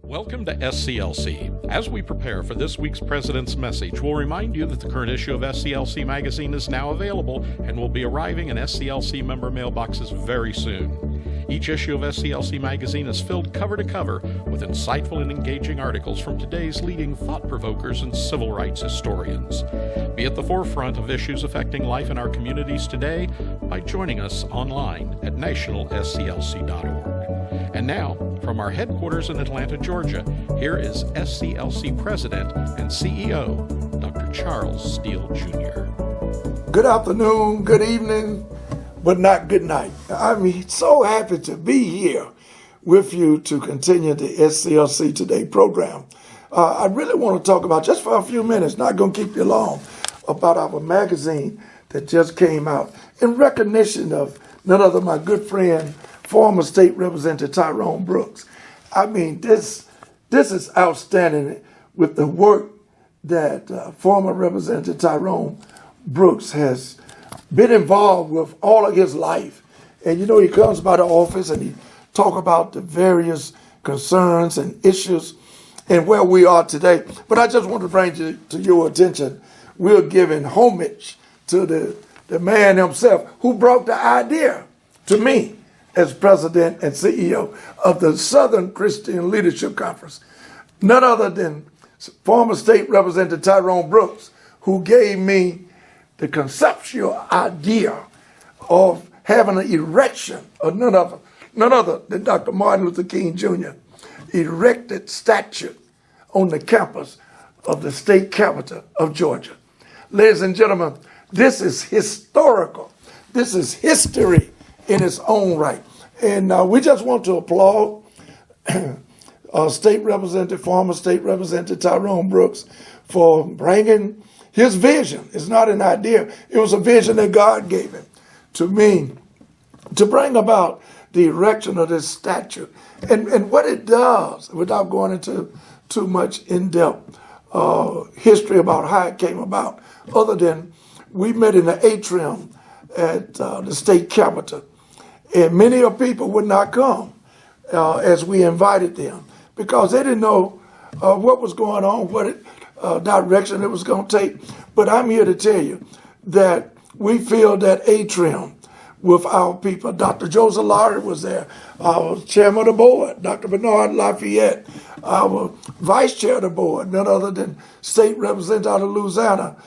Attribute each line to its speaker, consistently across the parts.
Speaker 1: Welcome to SCLC. As we prepare for this week's President's Message, we'll remind you that the current issue of SCLC magazine is now available and will be arriving in SCLC member mailboxes very soon. Each issue of SCLC magazine is filled cover to cover with insightful and engaging articles from today's leading thought-provokers and civil rights historians. Be at the forefront of issues affecting life in our communities today by joining us online at nationalsclc.org. And now, from our headquarters in Atlanta, Georgia, here is SCLC President and CEO, Dr. Charles Steele Jr.
Speaker 2: Good afternoon, good evening, but not good night. I'm so happy to be here with you to continue the SCLC Today program. I really want to talk about, just for a few minutes, not going to keep you long, about our magazine that just came out in recognition of none other than my good friend, former State Representative Tyrone Brooks. I mean, this is outstanding with the work that former Representative Tyrone Brooks has been involved with all of his life. And you know, he comes by the office and he talk about the various concerns and issues and where we are today. But I just want to bring to your attention, we're giving homage to the man himself who brought the idea to me as president and CEO of the Southern Christian Leadership Conference. None other than former State Representative Tyrone Brooks, who gave me the conceptual idea of having an erection of none other than Dr. Martin Luther King Jr. erected statue on the campus of the state capital of Georgia. Ladies and gentlemen, this is historical. This is history in its own right. And we just want to applaud former State Representative Tyrone Brooks for bringing his vision. It's not an idea. It was a vision that God gave him to me to bring about the erection of this statue. And what it does, without going into too much in-depth history about how it came about, other than we met in the atrium at the state capitol. And many of people would not come as we invited them because they didn't know what was going on, what direction it was going to take. But I'm here to tell you that we filled that atrium with our people. Dr. Joseph Laurie was there, our chairman of the board, Dr. Bernard Lafayette, our vice chair of the board, none other than State Representative out of Louisiana,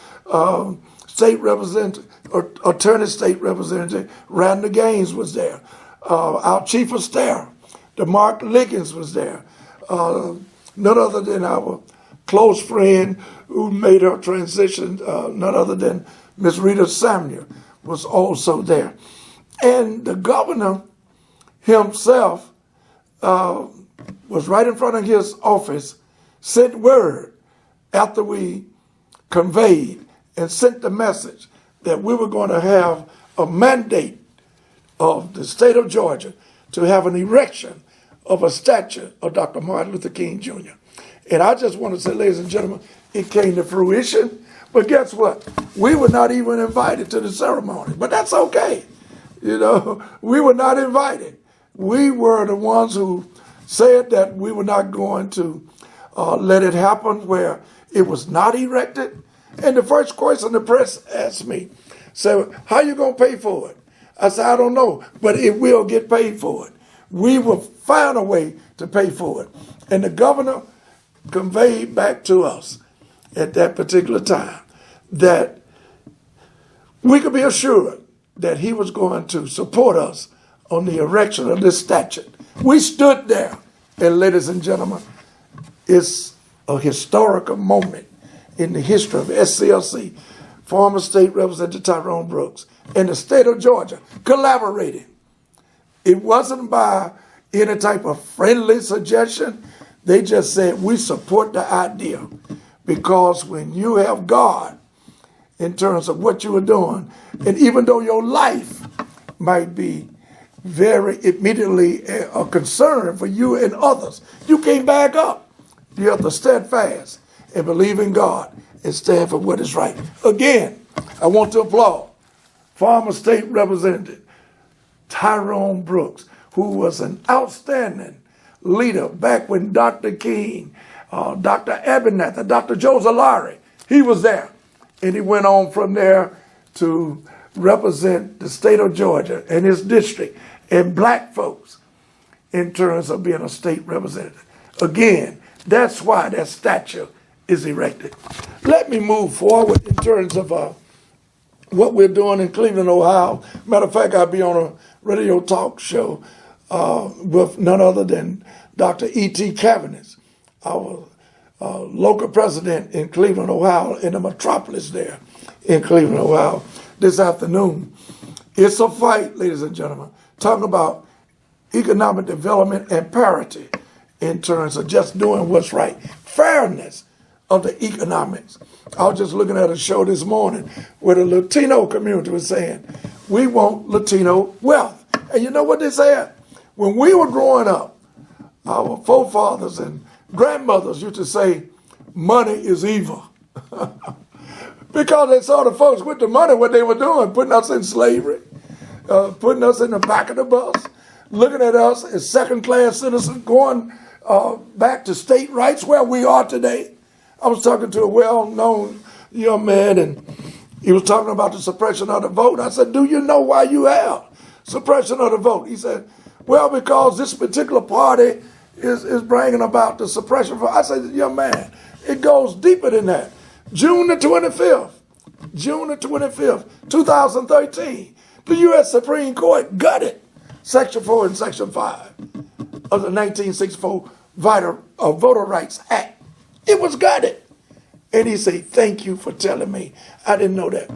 Speaker 2: Attorney State Representative Randall Gaines was there. Our Chief of Staff, DeMark Liggins was there. None other than our close friend who made her transition, none other than Miss Rita Samuel was also there. And the governor himself was right in front of his office, sent word after we conveyed and sent the message that we were going to have a mandate of the state of Georgia to have an erection of a statue of Dr. Martin Luther King Jr. And I just want to say, ladies and gentlemen, it came to fruition. But guess what? We were not even invited to the ceremony. But that's okay. You know, we were not invited. We were the ones who said that we were not going to let it happen where it was not erected. And the first question the press asked me, said, how you going to pay for it? I said, I don't know, but it will get paid for it. We will find a way to pay for it. And the governor conveyed back to us at that particular time that we could be assured that he was going to support us on the erection of this statue. We stood there, and ladies and gentlemen, it's a historical moment in the history of SCLC, former State Representative Tyrone Brooks, and the state of Georgia collaborating. It wasn't by any type of friendly suggestion. They just said, we support the idea. Because when you have God in terms of what you are doing, and even though your life might be very immediately a concern for you and others, you can't back up. You have to stand fast and believe in God and stand for what is right. Again, I want to applaud former State Representative Tyrone Brooks, who was an outstanding leader back when Dr. King, Dr. Abernathy, Dr. Joe Zalari, he was there. And he went on from there to represent the state of Georgia and his district and black folks in terms of being a state representative. Again, that's why that statue is erected. Let me move forward in terms of what we're doing in Cleveland, Ohio. Matter of fact, I'll be on a radio talk show with none other than Dr. E.T. Cavanagh, our local president in Cleveland, Ohio, in the metropolis there in Cleveland, Ohio, this afternoon. It's a fight, ladies and gentlemen, talking about economic development and parity in terms of just doing what's right. Fairness of the economics. I was just looking at a show this morning where the Latino community was saying, we want Latino wealth. And you know what they said? When we were growing up, our forefathers and grandmothers used to say, money is evil. Because they saw the folks with the money, what they were doing, putting us in slavery, putting us in the back of the bus, looking at us as second-class citizens, going back to state rights where we are today. I was talking to a well-known young man, and he was talking about the suppression of the vote. I said, do you know why you have suppression of the vote? He said, well, because this particular party is bringing about the suppression of vote. I said, young man, it goes deeper than that. June the 25th, 2013, the U.S. Supreme Court gutted Section 4 and Section 5 of the 1964 Voter Rights Act. It was gutted. And he said, thank you for telling me. I didn't know that.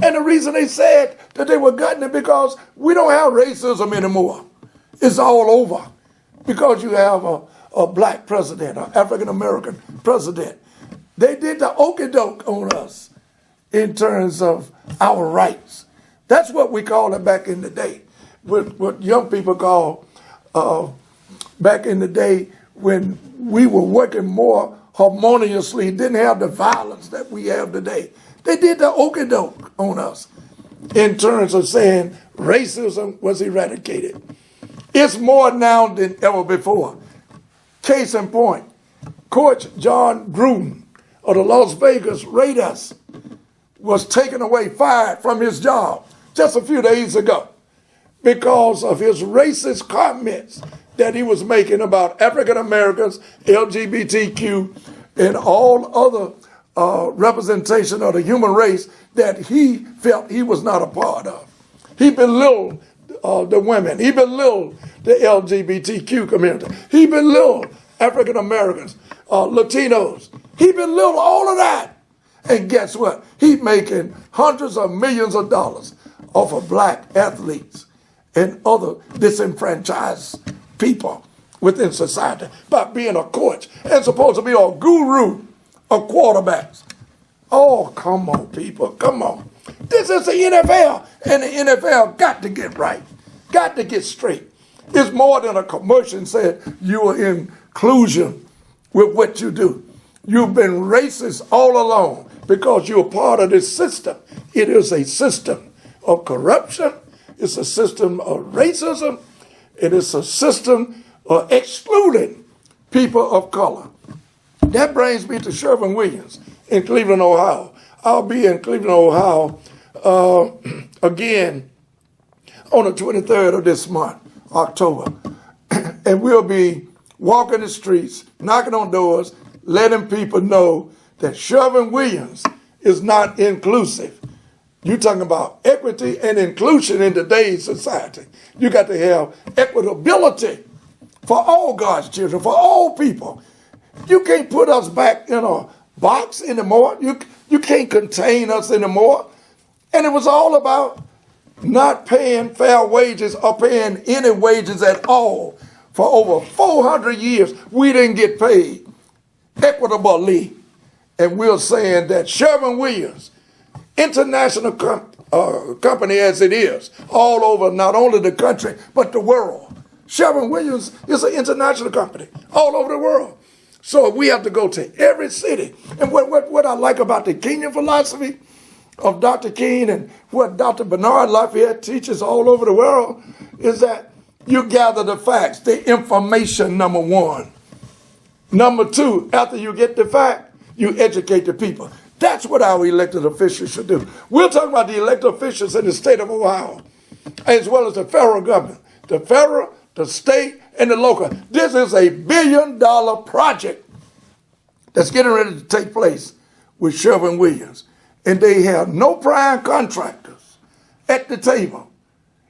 Speaker 2: And the reason they said that they were gutting it because we don't have racism anymore. It's all over. Because you have a black president, an African-American president. They did the okey-doke on us in terms of our rights. That's what we called it back in the day. What young people call back in the day when we were working more harmoniously, didn't have the violence that we have today. They did the okey-doke on us in terms of saying racism was eradicated. It's more now than ever before. Case in point, Coach John Gruden of the Las Vegas Raiders was taken away, fired from his job just a few days ago because of his racist comments that he was making about African Americans, LGBTQ, and all other representation of the human race that he felt he was not a part of. He belittled the women. He belittled the LGBTQ community. He belittled African Americans, Latinos. He belittled all of that. And guess what? He's making hundreds of millions of dollars off of black athletes and other disenfranchised people within society by being a coach and supposed to be a guru of quarterbacks. Oh, come on, people. Come on. This is the NFL, and the NFL got to get right, got to get straight. It's more than a commercial said you are inclusion with what you do. You've been racist all along because you're part of this system. It is a system of corruption. It's a system of racism. It is a system of excluding people of color. That brings me to Sherwin-Williams in Cleveland, Ohio. I'll be in Cleveland, Ohio again on the 23rd of this month, October. And we'll be walking the streets, knocking on doors, letting people know that Sherwin-Williams is not inclusive. You're talking about equity and inclusion in today's society. You got to have equitability for all God's children, for all people. You can't put us back in a box anymore. You can't contain us anymore. And it was all about not paying fair wages or paying any wages at all. For over 400 years, we didn't get paid equitably. And we're saying that Sherwin-Williams, international company as it is, all over not only the country, but the world. Sherwin-Williams is an international company all over the world. So we have to go to every city. And what I like about the Kenyan philosophy of Dr. King and what Dr. Bernard Lafayette teaches all over the world is that You gather the facts, the information, number one. Number two, after you get the fact, you educate the people. That's what our elected officials should do. We're talking about the elected officials in the state of Ohio, as well as the federal government, the federal, the state, and the local. This is a $1 billion project that's getting ready to take place with Sherwin-Williams. And they have no prime contractors at the table.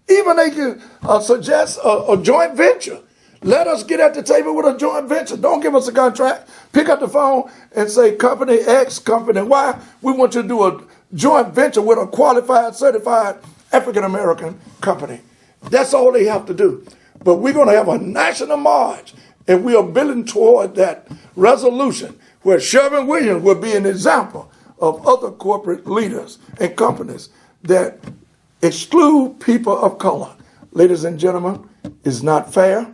Speaker 2: Even they can suggest a joint venture. Let us get at the table with a joint venture. Don't give us a contract. Pick up the phone and say, Company X, Company Y, we want you to do a joint venture with a qualified, certified African-American company. That's all they have to do. But we're going to have a national march, and we are building toward that resolution where Sherwin-Williams will be an example of other corporate leaders and companies that exclude people of color. Ladies and gentlemen, it's not fair.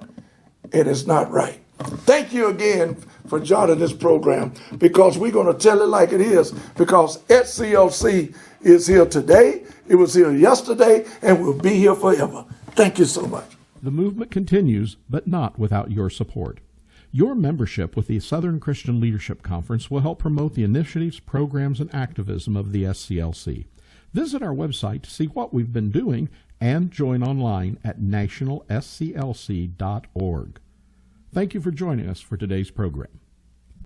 Speaker 2: It is not right. Thank you again for joining this program, because we're going to tell it like it is, because SCLC is here today, it was here yesterday, and will be here forever. Thank you so much.
Speaker 1: The movement continues, but not without your support. Your membership with the Southern Christian Leadership Conference will help promote the initiatives, programs, and activism of the SCLC. Visit our website to see what we've been doing and join online at nationalsclc.org. Thank you for joining us for today's program.